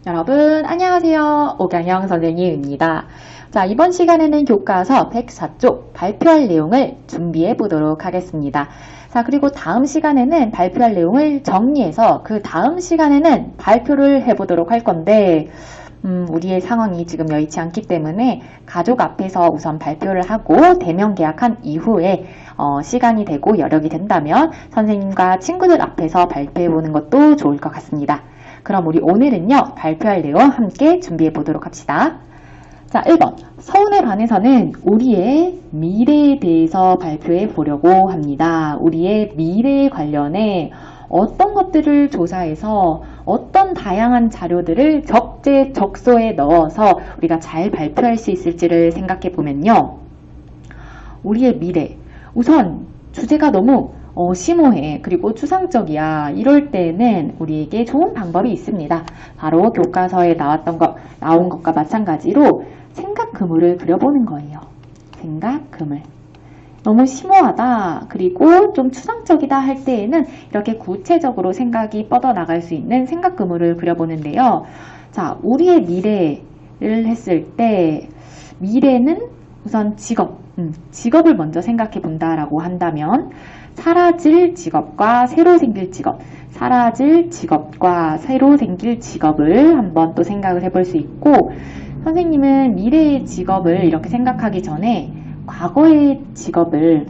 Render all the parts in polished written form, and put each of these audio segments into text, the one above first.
여러분 안녕하세요. 오경영 선생님입니다. 자, 이번 시간에는 교과서 104쪽 발표할 내용을 준비해 보도록 하겠습니다. 자, 그리고 다음 시간에는 발표할 내용을 정리해서 그 다음 시간에는 발표를 해보도록 할 건데 우리의 상황이 지금 여의치 않기 때문에 가족 앞에서 우선 발표를 하고 대면 계약한 이후에 시간이 되고 여력이 된다면 선생님과 친구들 앞에서 발표해보는 것도 좋을 것 같습니다. 그럼 우리 오늘은요, 발표할 내용 함께 준비해 보도록 합시다. 자, 1번. 서운에 반해서는 우리의 미래에 대해서 발표해 보려고 합니다. 우리의 미래에 관련해 어떤 것들을 조사해서 어떤 다양한 자료들을 적재적소에 넣어서 우리가 잘 발표할 수 있을지를 생각해 보면요. 우리의 미래. 우선 주제가 너무 심오해. 그리고 추상적이야. 이럴 때는 우리에게 좋은 방법이 있습니다. 바로 교과서에 나온 것과 마찬가지로 생각 그물을 그려보는 거예요. 생각 그물. 너무 심오하다. 그리고 좀 추상적이다 할 때에는 이렇게 구체적으로 생각이 뻗어나갈 수 있는 생각 그물을 그려보는데요. 자, 우리의 미래를 했을 때 미래는 우선 직업을 먼저 생각해 본다라고 한다면 사라질 직업과 새로 생길 직업, 사라질 직업과 새로 생길 직업을 한번 또 생각을 해볼 수 있고, 선생님은 미래의 직업을 이렇게 생각하기 전에 과거의 직업을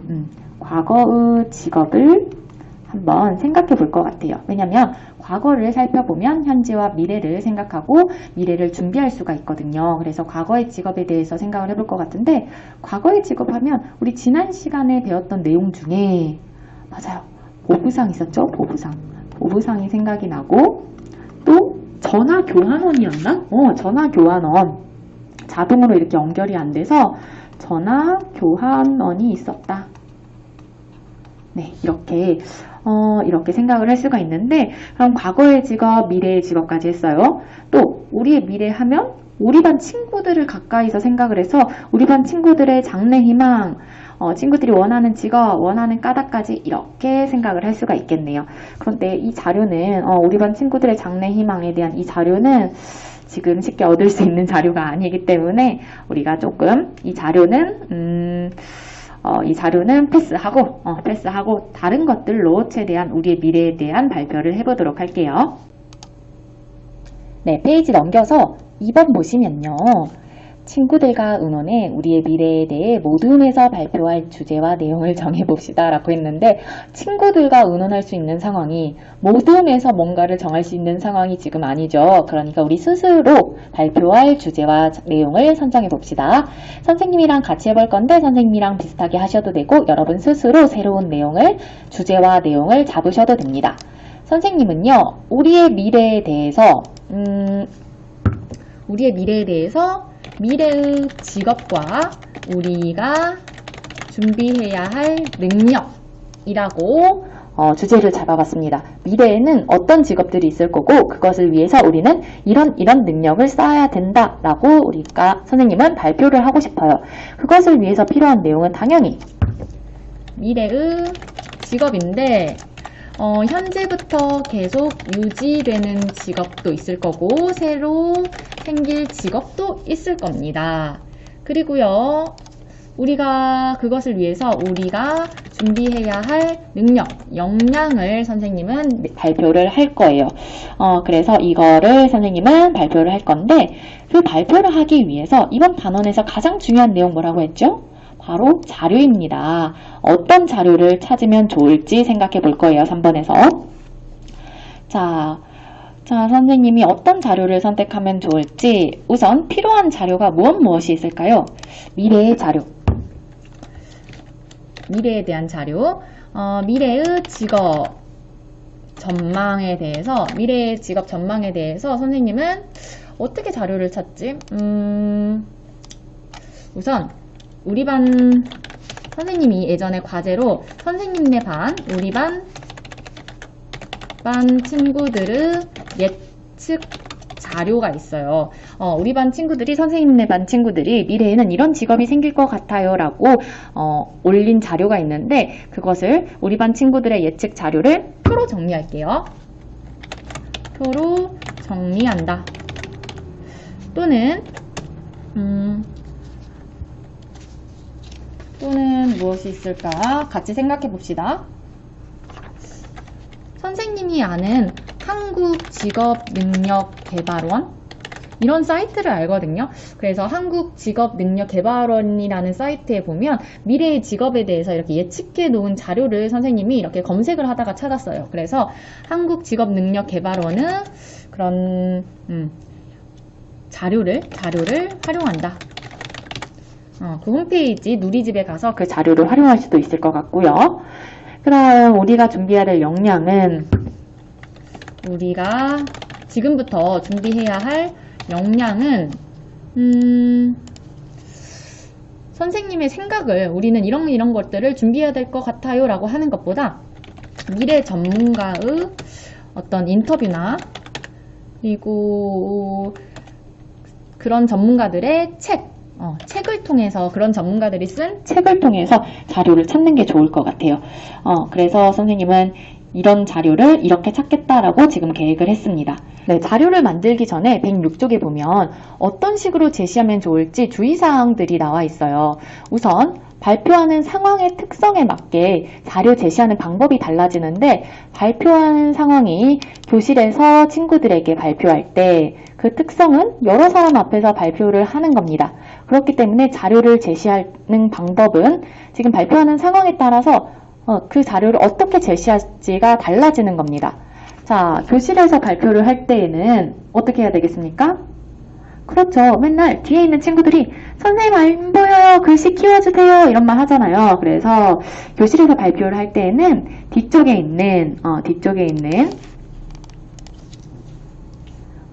한번 생각해 볼 것 같아요. 왜냐면 과거를 살펴보면 현재와 미래를 생각하고 미래를 준비할 수가 있거든요. 그래서 과거의 직업에 대해서 생각을 해볼 것 같은데, 과거의 직업 하면 우리 지난 시간에 배웠던 내용 중에 맞아요. 보부상 있었죠? 보부상이 생각이 나고, 또 전화교환원이었나? 전화교환원. 자동으로 이렇게 연결이 안 돼서 전화교환원이 있었다. 네, 이렇게 생각을 할 수가 있는데, 그럼 과거의 직업, 미래의 직업까지 했어요. 또 우리의 미래 하면 우리 반 친구들을 가까이서 생각을 해서 우리 반 친구들의 장래 희망, 친구들이 원하는 직업, 원하는 까닭까지 이렇게 생각을 할 수가 있겠네요. 그런데 이 자료는 우리 반 친구들의 장래 희망에 대한 이 자료는 지금 쉽게 얻을 수 있는 자료가 아니기 때문에 우리가 조금 이 자료는 패스하고 다른 것들로 최대한 우리의 미래에 대한 발표를 해보도록 할게요. 네, 페이지 넘겨서 2번 보시면요. 친구들과 의논해 우리의 미래에 대해 모둠에서 발표할 주제와 내용을 정해봅시다 라고 했는데, 친구들과 의논할 수 있는 상황이 모둠에서 뭔가를 정할 수 있는 상황이 지금 아니죠. 그러니까 우리 스스로 발표할 주제와 내용을 선정해봅시다. 선생님이랑 같이 해볼 건데 선생님이랑 비슷하게 하셔도 되고 되고 여러분 스스로 새로운 내용을, 주제와 내용을 잡으셔도 됩니다. 선생님은요, 우리의 미래에 대해서 미래의 직업과 우리가 준비해야 할 능력이라고 주제를 잡아봤습니다. 미래에는 어떤 직업들이 있을 거고 그것을 위해서 우리는 이런 능력을 쌓아야 된다라고 선생님은 발표를 하고 싶어요. 그것을 위해서 필요한 내용은 당연히 미래의 직업인데 현재부터 계속 유지되는 직업도 있을 거고 새로 생길 직업도 있을 겁니다. 그리고요, 그것을 위해서 우리가 준비해야 할 능력, 역량을 선생님은 발표를 할 거예요. 그래서 이거를 선생님은 발표를 할 건데, 그 발표를 하기 위해서 이번 단원에서 가장 중요한 내용 뭐라고 했죠? 바로 자료입니다. 어떤 자료를 찾으면 좋을지 생각해 볼 거예요. 3번에서. 자, 선생님이 어떤 자료를 선택하면 좋을지, 우선 필요한 자료가 무엇이 있을까요? 미래의 자료. 미래에 대한 자료. 미래의 직업 전망에 대해서 선생님은 어떻게 자료를 찾지? 우선 우리 반 선생님이 예전에 과제로 선생님네 반, 우리 반 친구들의 예측 자료가 있어요. 우리 반 친구들이, 선생님네 반 친구들이 미래에는 이런 직업이 생길 것 같아요 라고 올린 자료가 있는데, 그것을 우리 반 친구들의 예측 자료를 표로 정리할게요. 표로 정리한다. 또는 무엇이 있을까? 같이 생각해 봅시다. 선생님이 아는 한국직업능력개발원 이런 사이트를 알거든요. 그래서 한국직업능력개발원이라는 사이트에 보면 미래의 직업에 대해서 이렇게 예측해 놓은 자료를 선생님이 이렇게 검색을 하다가 찾았어요. 그래서 한국직업능력개발원은 그런 자료를 활용한다. 그 홈페이지 누리집에 가서 그 자료를 활용할 수도 있을 것 같고요. 그럼 우리가 준비해야 될 역량은 우리가 지금부터 준비해야 할 역량은 선생님의 생각을 우리는 이런 것들을 준비해야 될 것 같아요 라고 하는 것보다 미래 전문가의 어떤 인터뷰나 그리고 그런 전문가들의 책을 통해서 그런 전문가들이 쓴 책을 통해서 자료를 찾는 게 좋을 것 같아요. 그래서 선생님은 이런 자료를 이렇게 찾겠다라고 지금 계획을 했습니다. 네, 자료를 만들기 전에 106쪽에 보면 어떤 식으로 제시하면 좋을지 주의사항들이 나와 있어요. 우선 발표하는 상황의 특성에 맞게 자료 제시하는 방법이 달라지는데 발표하는 상황이 교실에서 친구들에게 발표할 때 그 특성은 여러 사람 앞에서 발표를 하는 겁니다. 그렇기 때문에 자료를 제시하는 방법은 지금 발표하는 상황에 따라서 그 자료를 어떻게 제시할지가 달라지는 겁니다. 자, 교실에서 발표를 할 때에는 어떻게 해야 되겠습니까? 그렇죠. 맨날 뒤에 있는 친구들이 선생님 안 보여요. 글씨 키워주세요. 이런 말 하잖아요. 그래서 교실에서 발표를 할 때에는 뒤쪽에 있는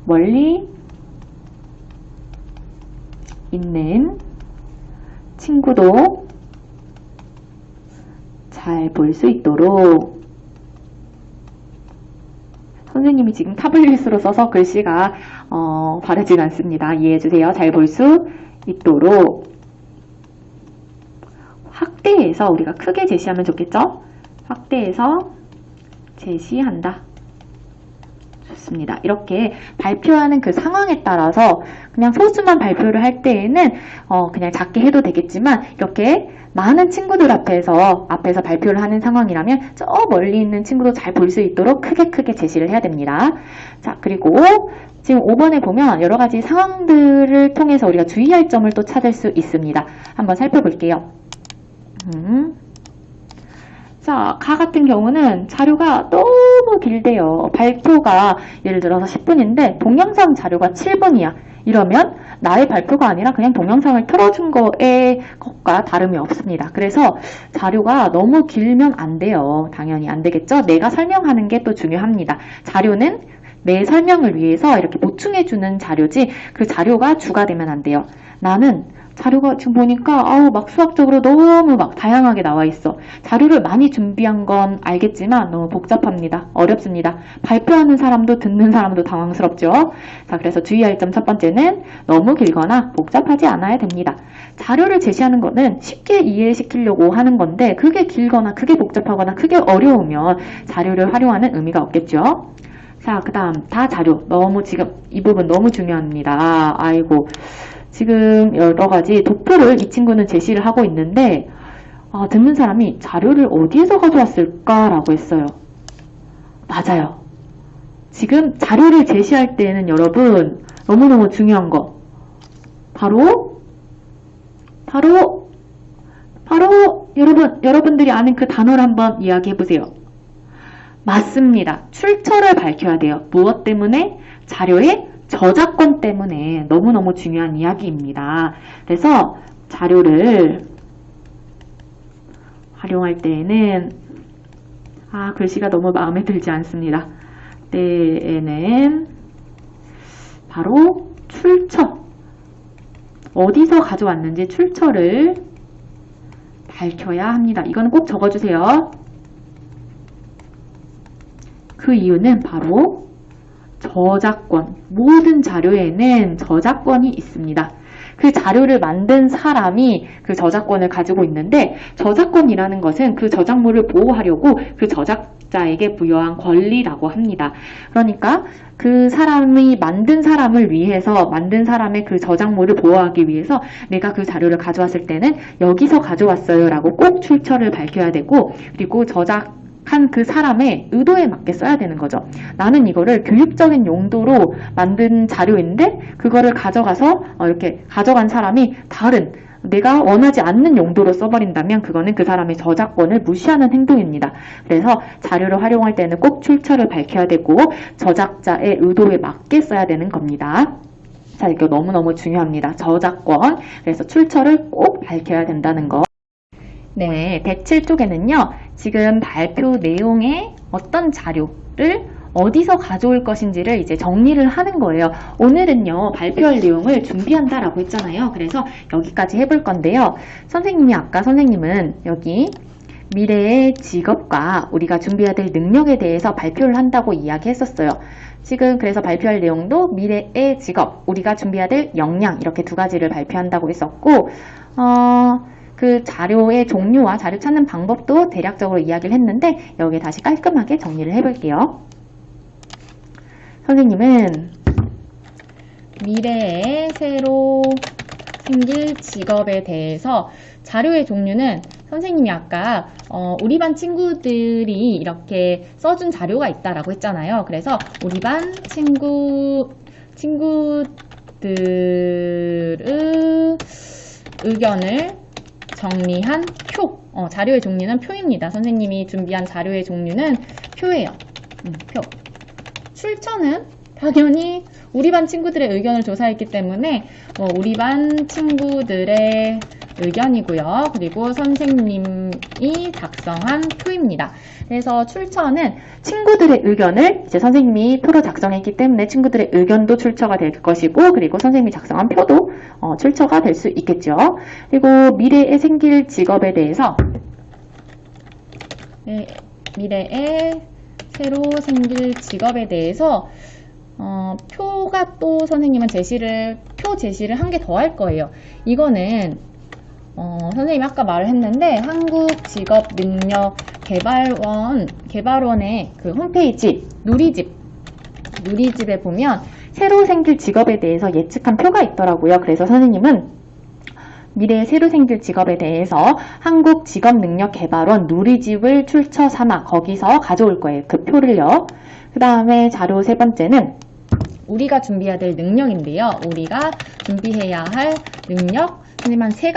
멀리 있는 친구도 잘 볼 수 있도록 선생님이 지금 타블릿으로 써서 글씨가 바르진 않습니다. 이해해주세요. 잘 볼 수 있도록 확대해서 우리가 크게 제시하면 좋겠죠? 확대해서 제시한다. 좋습니다. 이렇게 발표하는 그 상황에 따라서 그냥 소수만 발표를 할 때에는 그냥 작게 해도 되겠지만 이렇게 많은 친구들 앞에서 발표를 하는 상황이라면 저 멀리 있는 친구도 잘 볼 수 있도록 크게 제시를 해야 됩니다. 자, 그리고 지금 5번에 보면 여러 가지 상황들을 통해서 우리가 주의할 점을 또 찾을 수 있습니다. 한번 살펴볼게요. 자, 가 같은 경우는 자료가 너무 길대요. 발표가 예를 들어서 10분인데 동영상 자료가 7분이야. 이러면 나의 발표가 아니라 그냥 동영상을 틀어준 것과 다름이 없습니다. 그래서 자료가 너무 길면 안 돼요. 당연히 안 되겠죠? 내가 설명하는 게 또 중요합니다. 자료는 내 설명을 위해서 이렇게 보충해주는 자료지 그 자료가 주가 되면 안 돼요. 나는 자료가 지금 보니까 막 수학적으로 너무 막 다양하게 나와 있어. 자료를 많이 준비한 건 알겠지만 너무 복잡합니다. 어렵습니다. 발표하는 사람도 듣는 사람도 당황스럽죠. 자, 그래서 주의할 점 첫 번째는 너무 길거나 복잡하지 않아야 됩니다. 자료를 제시하는 거는 쉽게 이해시키려고 하는 건데 그게 길거나 크게 복잡하거나 크게 어려우면 자료를 활용하는 의미가 없겠죠. 자, 그 다음 다 자료. 너무 지금 이 부분 너무 중요합니다. 아이고. 지금 여러 가지 도표를 이 친구는 제시를 하고 있는데 듣는 사람이 자료를 어디에서 가져왔을까라고 했어요. 맞아요. 지금 자료를 제시할 때는 여러분 너무너무 중요한 거 바로 여러분들이 아는 그 단어를 한번 이야기해 보세요. 맞습니다. 출처를 밝혀야 돼요. 무엇 때문에? 자료의 저작권 때문에 너무너무 중요한 이야기입니다. 그래서 자료를 활용할 때에는 글씨가 너무 마음에 들지 않습니다. 때에는 바로 출처, 어디서 가져왔는지 출처를 밝혀야 합니다. 이거는 꼭 적어주세요. 그 이유는 바로 저작권, 모든 자료에는 저작권이 있습니다. 그 자료를 만든 사람이 그 저작권을 가지고 있는데, 저작권이라는 것은 그 저작물을 보호하려고 그 저작자에게 부여한 권리라고 합니다. 그러니까 그 사람이 만든 사람을 위해서, 만든 사람의 그 저작물을 보호하기 위해서 내가 그 자료를 가져왔을 때는 여기서 가져왔어요 라고 꼭 출처를 밝혀야 되고, 그리고 저작한 그 사람의 의도에 맞게 써야 되는 거죠. 나는 이거를 교육적인 용도로 만든 자료인데 그거를 가져가서 이렇게 가져간 사람이 다른, 내가 원하지 않는 용도로 써버린다면 그거는 그 사람의 저작권을 무시하는 행동입니다. 그래서 자료를 활용할 때는 꼭 출처를 밝혀야 되고 저작자의 의도에 맞게 써야 되는 겁니다. 자, 이거 너무너무 중요합니다. 저작권. 그래서 출처를 꼭 밝혀야 된다는 거. 네, 107쪽에는요. 지금 발표 내용의 어떤 자료를 어디서 가져올 것인지를 이제 정리를 하는 거예요. 오늘은요, 발표할 내용을 준비한다라고 했잖아요. 그래서 여기까지 해볼 건데요. 아까 선생님은 여기 미래의 직업과 우리가 준비해야 될 능력에 대해서 발표를 한다고 이야기했었어요. 지금 그래서 발표할 내용도 미래의 직업, 우리가 준비해야 될 역량, 이렇게 두 가지를 발표한다고 했었고, 그 자료의 종류와 자료 찾는 방법도 대략적으로 이야기를 했는데 여기에 다시 깔끔하게 정리를 해볼게요. 선생님은 미래에 새로 생길 직업에 대해서 자료의 종류는 선생님이 아까 우리 반 친구들이 이렇게 써준 자료가 있다라고 했잖아요. 그래서 우리 반 친구들의 의견을 정리한 표. 자료의 종류는 표입니다. 선생님이 준비한 자료의 종류는 표예요. 표. 출처는 당연히 우리 반 친구들의 의견을 조사했기 때문에 우리 반 친구들의 의견이고요. 그리고 선생님이 작성한 표입니다. 그래서 출처는 친구들의 의견을 이제 선생님이 표로 작성했기 때문에 친구들의 의견도 출처가 될 것이고, 그리고 선생님이 작성한 표도 출처가 될 수 있겠죠. 그리고 미래에 생길 직업에 대해서 미래에 새로 생길 직업에 대해서 표가 또 선생님은 표 제시를 한 개 더 할 거예요. 이거는 선생님이 아까 말을 했는데 한국직업능력개발원의 그 홈페이지 누리집에 보면 새로 생길 직업에 대해서 예측한 표가 있더라고요. 그래서 선생님은 미래에 새로 생길 직업에 대해서 한국직업능력개발원 누리집을 출처 삼아 거기서 가져올 거예요. 그 표를요. 그 다음에 자료 세 번째는 우리가 준비해야 될 능력인데요. 우리가 준비해야 할 능력, 선생님 한 세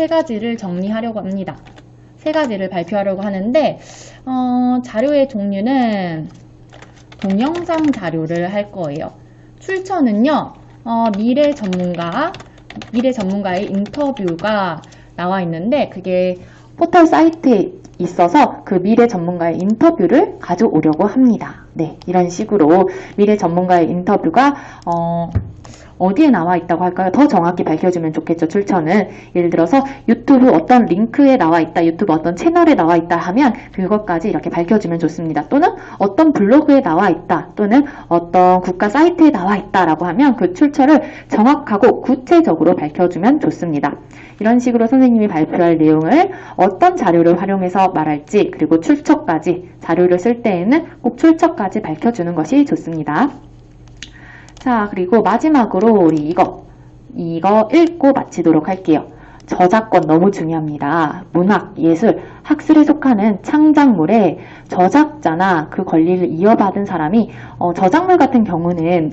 가지를 정리하려고 합니다. 세 가지를 발표하려고 하는데 자료의 종류는 동영상 자료를 할 거예요. 출처는요. 미래 전문가의 인터뷰가 나와 있는데 그게 포털 사이트에 있어서 그 미래 전문가의 인터뷰를 가져오려고 합니다. 네, 이런 식으로 미래 전문가의 인터뷰가 어디에 나와 있다고 할까요? 더 정확히 밝혀주면 좋겠죠, 출처는. 예를 들어서 유튜브 어떤 링크에 나와 있다, 유튜브 어떤 채널에 나와 있다 하면 그것까지 이렇게 밝혀주면 좋습니다. 또는 어떤 블로그에 나와 있다, 또는 어떤 국가 사이트에 나와 있다라고 하면 그 출처를 정확하고 구체적으로 밝혀주면 좋습니다. 이런 식으로 선생님이 발표할 내용을 어떤 자료를 활용해서 말할지, 그리고 출처까지, 자료를 쓸 때에는 꼭 출처까지 밝혀주는 것이 좋습니다. 자, 그리고 마지막으로 우리 이거 읽고 마치도록 할게요. 저작권 너무 중요합니다. 문학, 예술, 학술에 속하는 창작물의 저작자나 그 권리를 이어받은 사람이 저작물 같은 경우는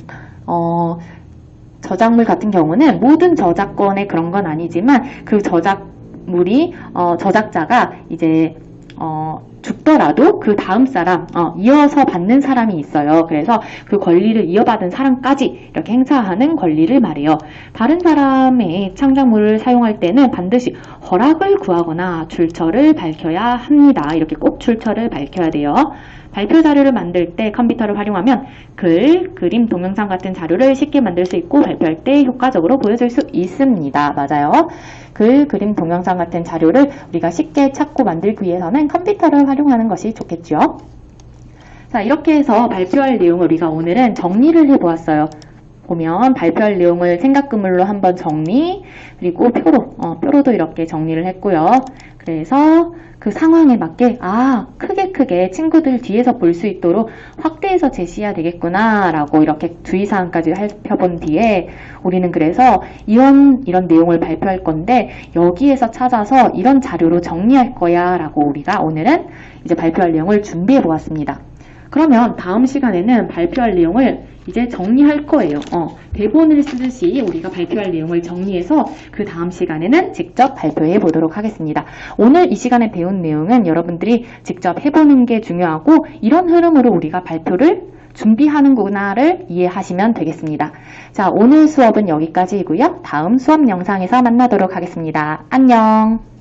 모든 저작권의 그런 건 아니지만 그 저작물이 저작자가 이제 죽더라도 그 다음 사람, 이어서 받는 사람이 있어요. 그래서 그 권리를 이어받은 사람까지 이렇게 행사하는 권리를 말해요. 다른 사람의 창작물을 사용할 때는 반드시 허락을 구하거나 출처를 밝혀야 합니다. 이렇게 꼭 출처를 밝혀야 돼요. 발표 자료를 만들 때 컴퓨터를 활용하면 글, 그림, 동영상 같은 자료를 쉽게 만들 수 있고 발표할 때 효과적으로 보여줄 수 있습니다. 맞아요. 글, 그림, 동영상 같은 자료를 우리가 쉽게 찾고 만들기 위해서는 컴퓨터를 활용하는 것이 좋겠죠. 자, 이렇게 해서 발표할 내용을 우리가 오늘은 정리를 해보았어요. 보면 발표할 내용을 생각구물로 한번 정리, 그리고 표로도 이렇게 정리를 했고요. 그래서 그 상황에 맞게 크게 친구들 뒤에서 볼 수 있도록 확대해서 제시해야 되겠구나 라고 이렇게 주의사항까지 살펴본 뒤에 우리는 그래서 이런 내용을 발표할 건데 여기에서 찾아서 이런 자료로 정리할 거야 라고 우리가 오늘은 이제 발표할 내용을 준비해 보았습니다. 그러면 다음 시간에는 발표할 내용을 이제 정리할 거예요. 대본을 쓰듯이 우리가 발표할 내용을 정리해서 그 다음 시간에는 직접 발표해 보도록 하겠습니다. 오늘 이 시간에 배운 내용은 여러분들이 직접 해보는 게 중요하고 이런 흐름으로 우리가 발표를 준비하는구나를 이해하시면 되겠습니다. 자, 오늘 수업은 여기까지이고요. 다음 수업 영상에서 만나도록 하겠습니다. 안녕!